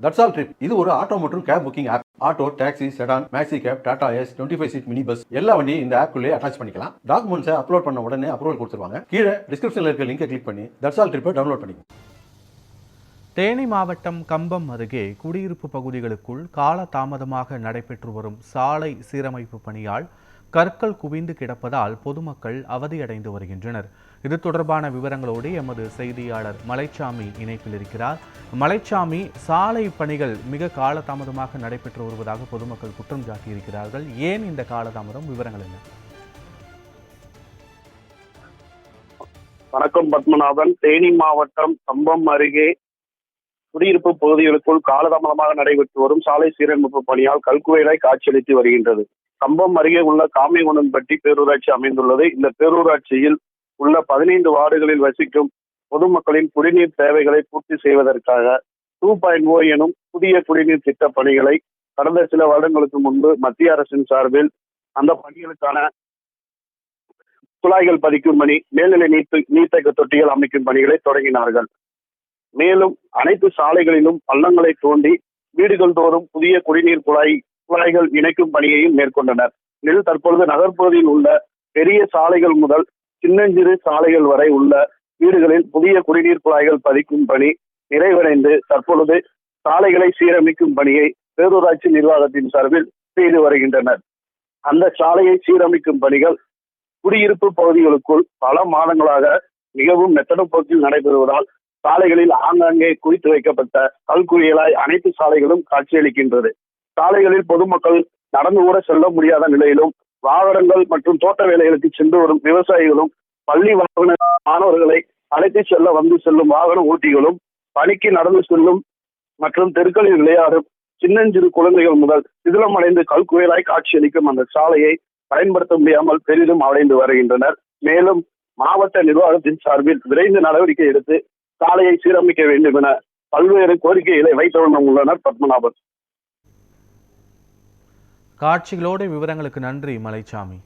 That's all trip இது ஒரு auto மற்றும் cab booking app. Auto, taxi, sedan, maxi cab, Tata Ace, 25 seat mini bus எல்லா வண்டியும் இந்த ஆப்குள்ளே அட்டாச் பண்ணிக்கலாம். டாக்குமெண்ட்ஸை அப்லோட் பண்ண உடனே அப்ரூவல் கொடுத்துருவாங்க. கீழே டிஸ்கிரிப்ஷனில் இருக்க லிங்கை கிளிக் பண்ணி தட்ஸ் ஆல் ட்ரிப்பை டவுன்லோட் பண்ணிக்கலாம். தேனி மாவட்டம் கம்பம் அருகே குடியிருப்பு பகுதிகளுக்குள் காலதாமதமாக நடைபெற்று வரும் சாலை சீரமைப்பு பணியால் கற்கள் குவிந்து கிடப்பதால் பொதுமக்கள் அவதியடைந்து வருகின்றனர். இது தொடர்பான விவரங்களோடு எமது செய்தியாளர் மலைச்சாமி இணைப்பில் இருக்கிறார். மலைச்சாமி, சாலை பணிகள் மிக காலதாமதமாக நடைபெற்று வருவதாக பொதுமக்கள் குற்றம் சாட்டியிருக்கிறார்கள். ஏன் இந்த காலதாமதம்? விவரங்கள் என்ன? வணக்கம் பத்மநாபன். தேனி மாவட்டம் கம்பம் அருகே குடியிருப்பு பகுதிகளுக்குள் காலதாமதமாக நடைபெற்று வரும் சாலை சீரமைப்பு பணியால் கல்குவையாய் காட்சியளித்து வருகின்றது. கம்பம் அருகே உள்ள காமிகுண்டன்பட்டி பேரூராட்சி அமைந்துள்ளது. இந்த பேரூராட்சியில் உள்ள 15 வார்டுகளில் வசிக்கும் பொதுமக்களின் குடிநீர் தேவைகளை பூர்த்தி செய்வதற்காக 2.0 எனும் புதிய குடிநீர் திட்ட பணிகளை கடந்த சில வருடங்களுக்கு முன்பு மத்திய அரசின் சார்பில் அந்த பணிகளுக்கான குழாய்கள் பதிக்கும் பணி, மேல்நிலை நீர்த்தேக்க தொட்டிகள் அமைக்கும் பணிகளை தொடங்கினார்கள். மேலும் அனைத்து சாலைகளிலும் பள்ளங்களை தோண்டி வீடுகள் தோறும் புதிய குடிநீர் குழாய்கள் இணைக்கும் பணியையும் மேற்கொண்டனர். இதில் தற்பொழுது நகர்ப்பகுதியில் உள்ள பெரிய சாலைகள் முதல் சின்னஞ்சிறு சாலைகள் வரை உள்ள வீடுகளில் புதிய குடிநீர் குழாய்கள் பதிக்கும் பணி நிறைவடைந்து தற்பொழுது சாலைகளை சீரமைக்கும் பணியை பேரூராட்சி நிர்வாகத்தின் சார்பில் செய்து வருகின்றனர். அந்த சாலையை சீரமைக்கும் பணிகள் குடியிருப்பு பகுதிகளுக்குள் பல மாதங்களாக மிகவும் மெத்தன போக்கில் நடைபெறுவதால் சாலைகளில் ஆங்காங்கே குவித்து வைக்கப்பட்ட கல்குவியலாய் அனைத்து சாலைகளும் காட்சியளிக்கின்றது. சாலைகளில் பொதுமக்கள் நடந்து கூட செல்ல முடியாத நிலையிலும் வாகனங்கள் மற்றும் தோட்ட வேலைகளுக்கு சென்று வரும் விவசாயிகளும், பள்ளி வாகன மாணவர்களை அழைத்து செல்ல வந்து செல்லும் வாகன ஓட்டிகளும், பணிக்கு நடந்து செல்லும் மற்றும் தெருக்களில் விளையாடும் சின்னஞ்சிறு குழந்தைகள் முதல் சிதிலமடைந்து கல்குவியலாய் காட்சியளிக்கும் அந்த சாலையை பயன்படுத்த முடியாமல் பெரிதும் அடைந்து வருகின்றனர். மேலும் மாவட்ட நிர்வாகத்தின் சார்பில் விரைந்து நடவடிக்கை எடுத்து சாலையை சீரமைக்க வேண்டும் என பல்வேறு கோரிக்கைகளை வைத்து உள்ளனர். பத்மநாபன். காட்சிகளோடு விவரங்களுக்கு நன்றி மலைச்சாமி.